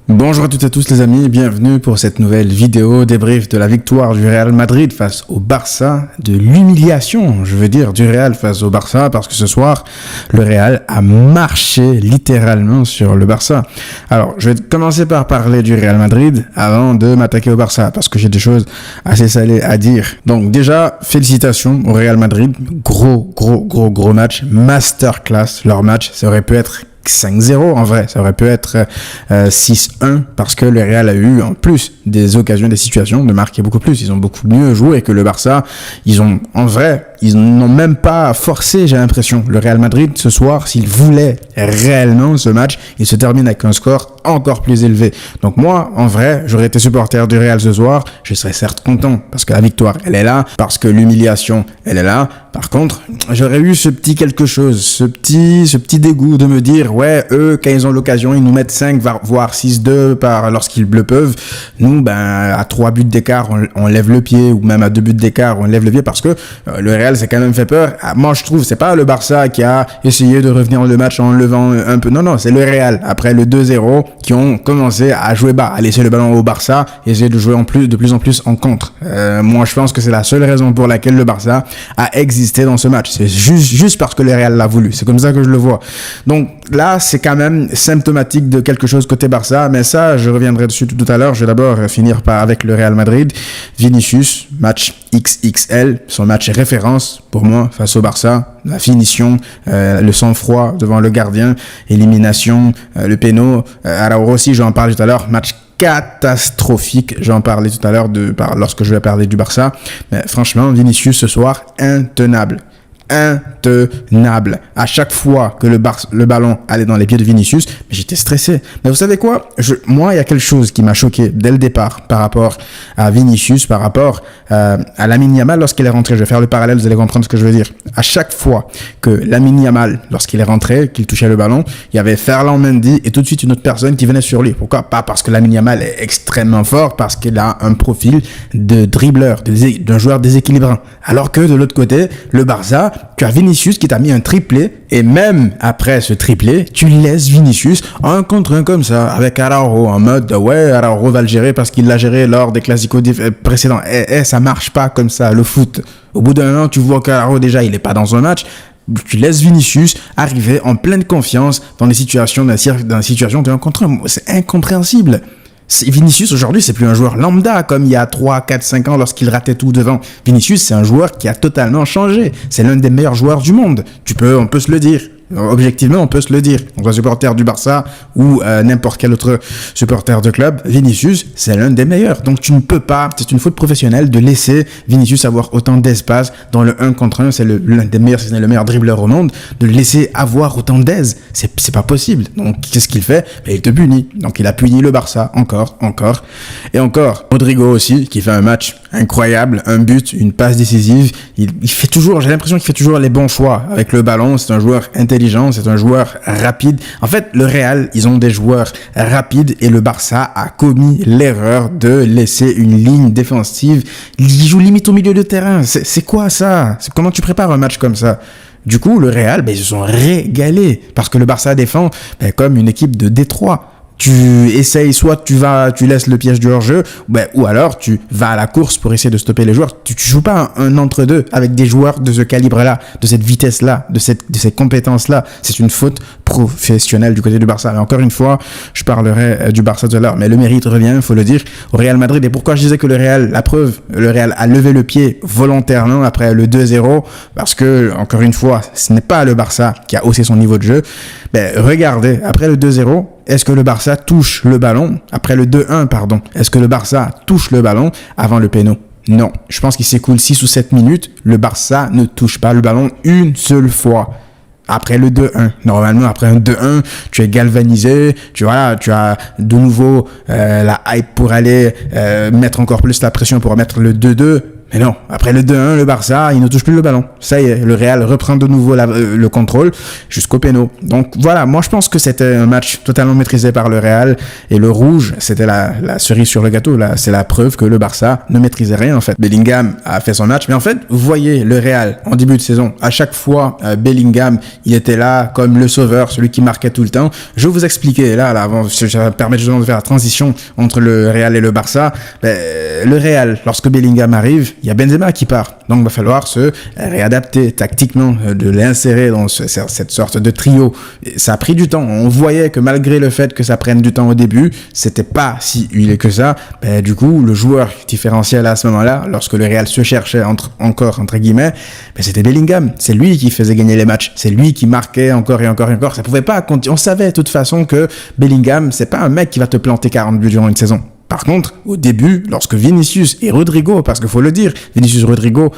Bonjour à toutes et à tous les amis, bienvenue pour cette nouvelle vidéo débrief de la victoire du Real Madrid face au Barça, de l'humiliation, je veux dire, du Real face au Barça, parce que ce soir, le Real a marché littéralement sur le Barça. Alors, je vais commencer par parler du Real Madrid avant de m'attaquer au Barça, parce que j'ai des choses assez salées à dire. Donc déjà, félicitations au Real Madrid, gros match, masterclass, leur match, ça aurait pu être 5-0 en vrai, ça aurait pu être 6-1 parce que le Real a eu en plus des occasions, des situations de marquer beaucoup plus. Ils ont beaucoup mieux joué que le Barça. Ils n'ont même pas forcé, j'ai l'impression. Le Real Madrid ce soir, s'il voulait réellement ce match, il se termine avec un score encore plus élevé. Donc moi, en vrai, j'aurais été supporter du Real ce soir, je serais certes content parce que la victoire, elle est là, parce que l'humiliation, elle est là. Par contre, j'aurais eu ce petit quelque chose, ce petit dégoût de me dire, ouais, eux, quand ils ont l'occasion, ils nous mettent 5, voire 6-2 lorsqu'ils le peuvent. Nous, à 3 buts d'écart, on lève le pied, ou même à 2 buts d'écart, on lève le pied parce que le Real s'est quand même fait peur. Moi, je trouve, c'est pas le Barça qui a essayé de revenir dans le match en levant un peu. Non, c'est le Real, après le 2-0, qui ont commencé à jouer bas, à laisser le ballon au Barça, et essayer de jouer de plus en plus en contre. Moi, je pense que c'est la seule raison pour laquelle le Barça a existé dans ce match. C'est juste parce que le Real l'a voulu. C'est comme ça que je le vois. Donc là, c'est quand même symptomatique de quelque chose côté Barça, mais ça, je reviendrai dessus tout à l'heure. Je vais d'abord finir avec le Real Madrid. Vinicius, match XXL, son match référence pour moi face au Barça. La finition, le sang-froid devant le gardien, élimination, le péno. Araujo aussi, j'en parlais tout à l'heure, match catastrophique, j'en parlais tout à l'heure lorsque je vais parler du Barça, mais franchement, Vinicius ce soir, intenable. À chaque fois que le ballon allait dans les pieds de Vinicius, j'étais stressé. Mais vous savez quoi? Moi, il y a quelque chose qui m'a choqué dès le départ par rapport à Vinicius, par rapport à Lamine Yamal lorsqu'il est rentré. Je vais faire le parallèle, vous allez comprendre ce que je veux dire. À chaque fois que Lamine Yamal, lorsqu'il est rentré, qu'il touchait le ballon, il y avait Ferland Mendy et tout de suite une autre personne qui venait sur lui. Pourquoi? Pas parce que Lamine Yamal est extrêmement fort, parce qu'il a un profil de dribbleur, d'un joueur déséquilibrant. Alors que de l'autre côté, le Barça, tu as Vinicius qui t'a mis un triplé, et même après ce triplé, tu laisses Vinicius un contre un comme ça, avec Araujo, en mode, ouais, Araujo va le gérer parce qu'il l'a géré lors des classicos précédents. Ça marche pas comme ça, le foot. Au bout d'un moment, tu vois qu'Araujo, déjà, il est pas dans un match. Tu laisses Vinicius arriver en pleine confiance dans les situations de un contre un. C'est incompréhensible. Vinicius aujourd'hui, c'est plus un joueur lambda comme il y a 3, 4, 5 ans lorsqu'il ratait tout devant. Vinicius, c'est un joueur qui a totalement changé. C'est l'un des meilleurs joueurs du monde. On peut se le dire. Objectivement, on peut se le dire. On soit supporter du Barça ou n'importe quel autre supporter de club, Vinicius, c'est l'un des meilleurs. Donc tu ne peux pas, c'est une faute professionnelle de laisser Vinicius avoir autant d'espace dans le 1 contre 1. C'est l'un des meilleurs, c'est le meilleur dribbleur au monde. De le laisser avoir autant d'aise, c'est pas possible. Donc qu'est-ce qu'il fait? Il te punit. Donc il a puni le Barça encore. Et encore, Rodrigo aussi, qui fait un match incroyable, un but, une passe décisive. Il fait toujours, j'ai l'impression qu'il fait toujours les bons choix avec le ballon. C'est un joueur intelligent, c'est un joueur rapide. En fait, le Real, ils ont des joueurs rapides et le Barça a commis l'erreur de laisser une ligne défensive. Il joue limite au milieu de terrain. C'est quoi ça? Comment tu prépares un match comme ça? Du coup, le Real, ils se sont régalés parce que le Barça défend comme une équipe de Détroit. Tu essayes, soit tu laisses le piège du hors-jeu, ou alors tu vas à la course pour essayer de stopper les joueurs. Tu joues pas un entre-deux avec des joueurs de ce calibre-là, de cette vitesse-là, de ces compétences-là. C'est une faute professionnelle du côté du Barça. Mais encore une fois, je parlerai du Barça tout à l'heure, mais le mérite revient, faut le dire, au Real Madrid. Et pourquoi je disais que le Real, la preuve, le Real a levé le pied volontairement après le 2-0, parce que, encore une fois, ce n'est pas le Barça qui a haussé son niveau de jeu. Regardez, après le 2-0, est-ce que le Barça touche le ballon? Après le 2-1, pardon. Est-ce que le Barça touche le ballon avant le péno? Non. Je pense qu'il s'écoule 6 ou 7 minutes. Le Barça ne touche pas le ballon une seule fois. Après le 2-1. Normalement, après un 2-1, tu es galvanisé. Tu as de nouveau la hype pour aller mettre encore plus la pression pour mettre le 2-2. Mais non, après le 2-1, le Barça, il ne touche plus le ballon. Ça y est, le Real reprend de nouveau le contrôle jusqu'au péno. Donc voilà, moi je pense que c'était un match totalement maîtrisé par le Real. Et le rouge, c'était la cerise sur le gâteau. Là, c'est la preuve que le Barça ne maîtrisait rien en fait. Bellingham a fait son match. Mais en fait, vous voyez le Real en début de saison. À chaque fois, Bellingham, il était là comme le sauveur, celui qui marquait tout le temps. Je vais vous expliquer là avant, ça va permettre justement de faire la transition entre le Real et le Barça. Le Real, lorsque Bellingham arrive, il y a Benzema qui part. Donc, il va falloir se réadapter tactiquement, de l'insérer dans cette sorte de trio. Et ça a pris du temps. On voyait que malgré le fait que ça prenne du temps au début, c'était pas si huilé que ça. Du coup, le joueur différentiel à ce moment-là, lorsque le Real se cherchait entre guillemets, c'était Bellingham. C'est lui qui faisait gagner les matchs. C'est lui qui marquait encore et encore et encore. Ça pouvait pas continuer. On savait de toute façon que Bellingham, c'est pas un mec qui va te planter 40 buts durant une saison. Par contre, au début, lorsque Vinicius et Rodrigo, parce qu'il faut le dire, Vinicius et Rodrigo,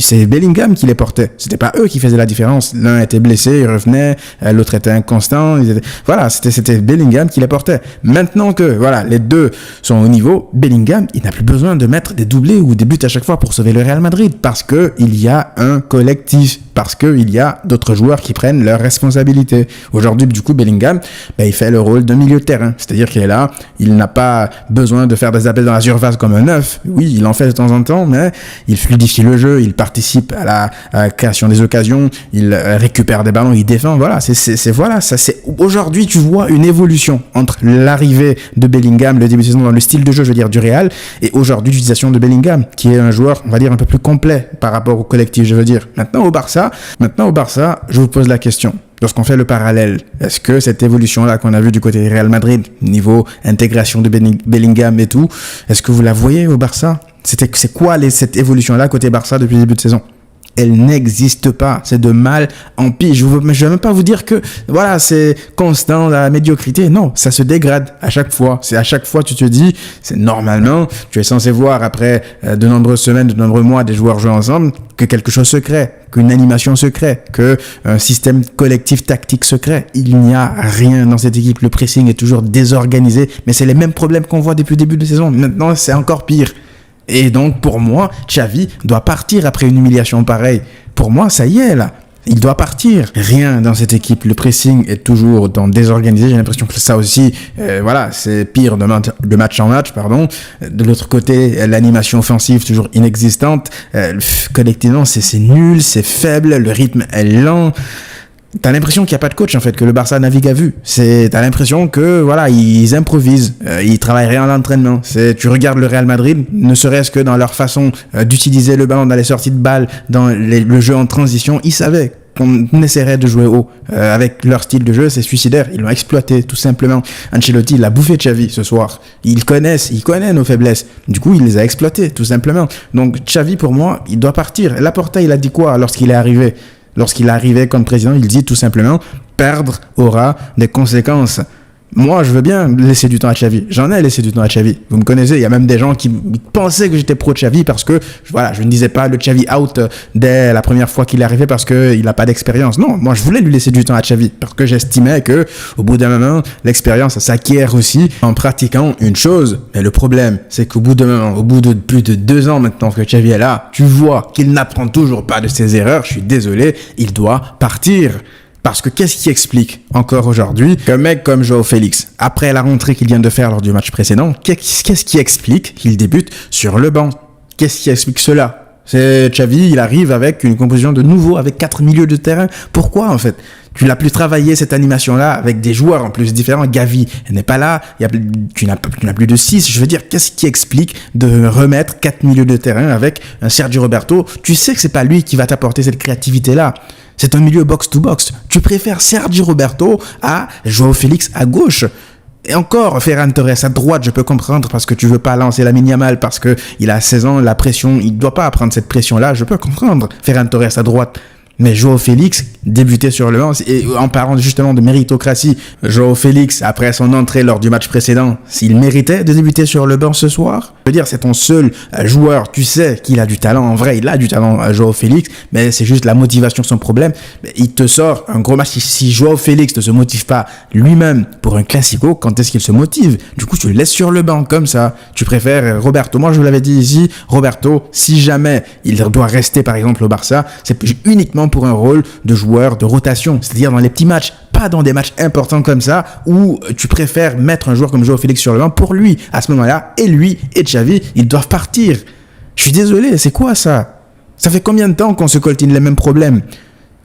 c'est Bellingham qui les portait. C'était pas eux qui faisaient la différence. L'un était blessé, il revenait, l'autre était inconstant. Voilà, c'était Bellingham qui les portait. Maintenant que, voilà, les deux sont au niveau, Bellingham, il n'a plus besoin de mettre des doublés ou des buts à chaque fois pour sauver le Real Madrid, parce que il y a un collectif, parce que il y a d'autres joueurs qui prennent leurs responsabilités. Aujourd'hui, du coup, Bellingham, il fait le rôle d'un milieu de terrain. C'est-à-dire qu'il est là, il n'a pas besoin de faire des appels dans la surface comme un neuf. Oui, il en fait de temps en temps, mais il fluidifie le jeu, il participe à la création des occasions, il récupère des ballons, il défend. Voilà, c'est aujourd'hui, tu vois une évolution entre l'arrivée de Bellingham, le début de saison dans le style de jeu, je veux dire, du Real, et aujourd'hui l'utilisation de Bellingham, qui est un joueur, on va dire, un peu plus complet par rapport au collectif, je veux dire. Maintenant au Barça, je vous pose la question. Lorsqu'on fait le parallèle, est-ce que cette évolution-là qu'on a vue du côté du Real Madrid, niveau intégration de Bellingham et tout, est-ce que vous la voyez au Barça? C'est quoi cette évolution-là côté Barça depuis le début de saison? Elle n'existe pas. C'est de mal en pire. Je vais même pas vous dire que, voilà, c'est constant, la médiocrité. Non, ça se dégrade à chaque fois. C'est à chaque fois, tu te dis, c'est normalement, tu es censé voir après de nombreuses semaines, de nombreux mois des joueurs jouer ensemble, que quelque chose se crée, qu'une animation se crée, qu'un système collectif tactique se crée. Il n'y a rien dans cette équipe. Le pressing est toujours désorganisé, mais c'est les mêmes problèmes qu'on voit depuis le début de saison. Maintenant, c'est encore pire. Et donc, pour moi, Xavi doit partir après une humiliation pareille. Pour moi, ça y est, là. Il doit partir. Rien dans cette équipe. Le pressing est toujours autant désorganisé. J'ai l'impression que ça aussi, c'est pire de match en match, pardon. De l'autre côté, l'animation offensive toujours inexistante. Collectivement, c'est nul, c'est faible, le rythme est lent. T'as l'impression qu'il n'y a pas de coach, en fait, que le Barça navigue à vue. T'as l'impression que, voilà, ils improvisent. Ils travaillent rien à l'entraînement. Tu regardes le Real Madrid, ne serait-ce que dans leur façon d'utiliser le ballon dans les sorties de balles, dans le jeu en transition, ils savaient qu'on essaierait de jouer haut. Avec leur style de jeu, c'est suicidaire. Ils l'ont exploité, tout simplement. Ancelotti, il a bouffé Xavi ce soir. Il connaît nos faiblesses. Du coup, il les a exploitées, tout simplement. Donc, Xavi, pour moi, il doit partir. Laporta, il a dit quoi lorsqu'il est arrivé? Lorsqu'il arrivait comme président, il dit tout simplement « Perdre aura des conséquences ». Moi, je veux bien laisser du temps à Xavi. J'en ai laissé du temps à Xavi. Vous me connaissez, il y a même des gens qui pensaient que j'étais pro Xavi parce que, voilà, je ne disais pas le Xavi out dès la première fois qu'il est arrivé parce qu'il n'a pas d'expérience. Non, moi, je voulais lui laisser du temps à Xavi parce que j'estimais que, au bout d'un moment, l'expérience s'acquiert aussi en pratiquant une chose. Mais le problème, c'est qu'au bout d'un moment, au bout de plus de 2 ans maintenant que Xavi est là, tu vois qu'il n'apprend toujours pas de ses erreurs. Je suis désolé, il doit partir. Parce que qu'est-ce qui explique encore aujourd'hui qu'un mec comme Joao Félix, après la rentrée qu'il vient de faire lors du match précédent, qu'est-ce qui explique qu'il débute sur le banc? Qu'est-ce qui explique cela? C'est Xavi, il arrive avec une composition de nouveau, avec 4 milieux de terrain. Pourquoi, en fait? Tu l'as plus travaillé, cette animation-là, avec des joueurs en plus différents. Gavi n'est pas là. Tu n'as plus de 6. Je veux dire, qu'est-ce qui explique de remettre 4 milieux de terrain avec un Sergio Roberto? Tu sais que c'est pas lui qui va t'apporter cette créativité-là. C'est un milieu box-to-box. Tu préfères Sergio Roberto à Joao Félix à gauche. Et encore, Ferran Torres à droite, je peux comprendre parce que tu veux pas lancer Lamine Yamal parce que il a 16 ans, la pression, il doit pas prendre cette pression-là, je peux comprendre. Ferran Torres à droite. Mais Joao Félix débutait sur le banc. Et en parlant justement de méritocratie, Joao Félix, après son entrée lors du match précédent, s'il méritait de débuter sur le banc ce soir, je veux dire, c'est ton seul joueur. Tu sais qu'il a du talent. En vrai, il a du talent, Joao Félix, mais c'est juste la motivation son problème. Il te sort un gros match. Si Joao Félix ne se motive pas lui-même pour un classico, quand est-ce qu'il se motive? Du coup, tu le laisses sur le banc comme ça. Tu préfères Roberto. Moi, je vous l'avais dit ici, Roberto, si jamais il doit rester par exemple au Barça, c'est uniquement pour un rôle de joueur de rotation, c'est-à-dire dans les petits matchs, pas dans des matchs importants comme ça où tu préfères mettre un joueur comme Joao Félix sur le banc pour lui. À ce moment-là, et lui et Xavi, ils doivent partir. Je suis désolé, c'est quoi ça? Ça fait combien de temps qu'on se coltine les mêmes problèmes?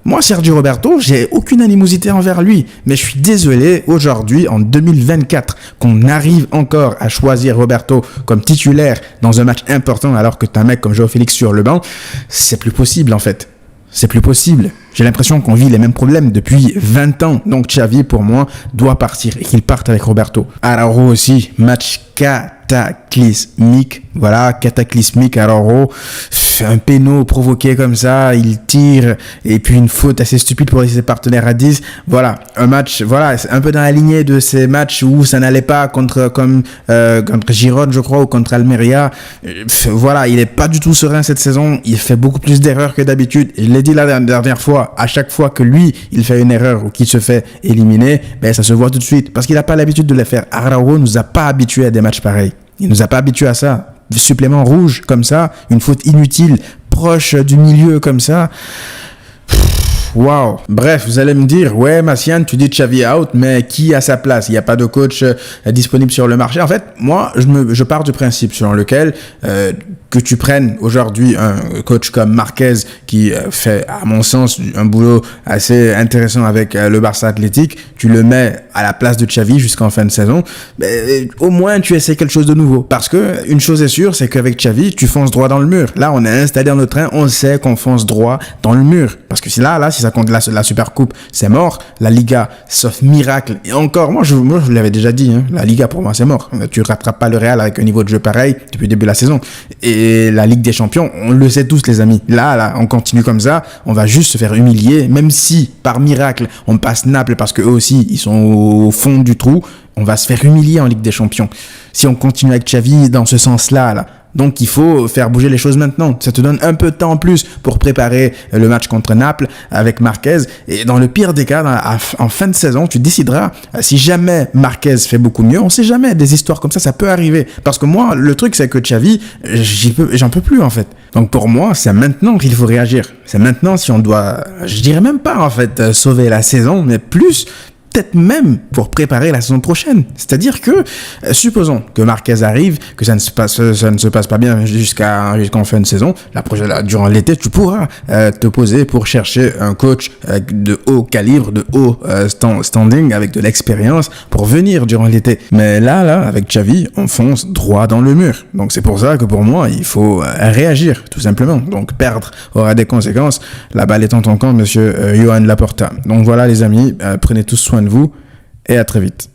Moi, Sergio Roberto, j'ai aucune animosité envers lui, mais je suis désolé, aujourd'hui, en 2024, qu'on arrive encore à choisir Roberto comme titulaire dans un match important alors que t'as un mec comme Joao Félix sur le banc, c'est plus possible en fait. C'est plus possible. J'ai l'impression qu'on vit les mêmes problèmes depuis 20 ans. Donc Xavi, pour moi, doit partir et qu'il parte avec Roberto. Araujo aussi, match cataclysmique. Voilà, cataclysmique. Araujo, un péno provoqué comme ça, il tire et puis une faute assez stupide pour laisser ses partenaires à 10. Voilà, un match, voilà, c'est un peu dans la lignée de ces matchs où ça n'allait pas contre Girona, je crois, ou contre Almeria. Voilà, il est pas du tout serein cette saison. Il fait beaucoup plus d'erreurs que d'habitude. Je l'ai dit la dernière fois. À chaque fois que lui, il fait une erreur ou qu'il se fait éliminer, ben ça se voit tout de suite parce qu'il n'a pas l'habitude de le faire. Araujo nous a pas habitués à des matchs pareils. Il nous a pas habitués à ça. Supplément rouge comme ça, une faute inutile, proche du milieu comme ça. Waouh. Bref, vous allez me dire, ouais, Massiane, tu dis Xavi out, mais qui a sa place? Il n'y a pas de coach disponible sur le marché. En fait, moi, je pars du principe selon lequel que tu prennes aujourd'hui un coach comme Marquez qui fait, à mon sens, un boulot assez intéressant avec le Barça Athletic, tu le mets à la place de Xavi jusqu'en fin de saison, mais au moins tu essaies quelque chose de nouveau. Parce que une chose est sûre, c'est qu'avec Xavi, tu fonces droit dans le mur. Là, on est installé dans notre train, on sait qu'on fonce droit dans le mur. Parce que si ça compte la Super Coupe, c'est mort. La Liga, sauf miracle. Et encore, moi je vous l'avais déjà dit, hein, la Liga pour moi c'est mort. Tu rattrapes pas le Real avec un niveau de jeu pareil depuis le début de la saison. Et la Ligue des Champions, on le sait tous les amis. Là, on continue comme ça, on va juste se faire humilier. Même si par miracle on passe Naples parce que eux aussi ils sont au fond du trou, on va se faire humilier en Ligue des Champions. Si on continue avec Xavi dans ce sens-là, là. Donc il faut faire bouger les choses maintenant. Ça te donne un peu de temps en plus pour préparer le match contre Naples avec Marquez. Et dans le pire des cas, en fin de saison, tu décideras, si jamais Marquez fait beaucoup mieux, on sait jamais, des histoires comme ça peut arriver. Parce que moi, le truc c'est que Xavi, j'en peux plus en fait. Donc pour moi, c'est maintenant qu'il faut réagir. C'est maintenant si on doit, je dirais même pas en fait sauver la saison, mais plus peut-être même pour préparer la saison prochaine. C'est-à-dire que, supposons que Marquez arrive, que ça ne se passe pas bien jusqu'en fin de saison, durant l'été, tu pourras te poser pour chercher un coach de haut calibre, de haut standing, avec de l'expérience, pour venir durant l'été. Mais là, avec Xavi, on fonce droit dans le mur. Donc c'est pour ça que pour moi, il faut réagir, tout simplement. Donc perdre aura des conséquences. La balle est en ton camp, monsieur Johan Laporta. Donc voilà les amis, prenez tous soin de vous et à très vite.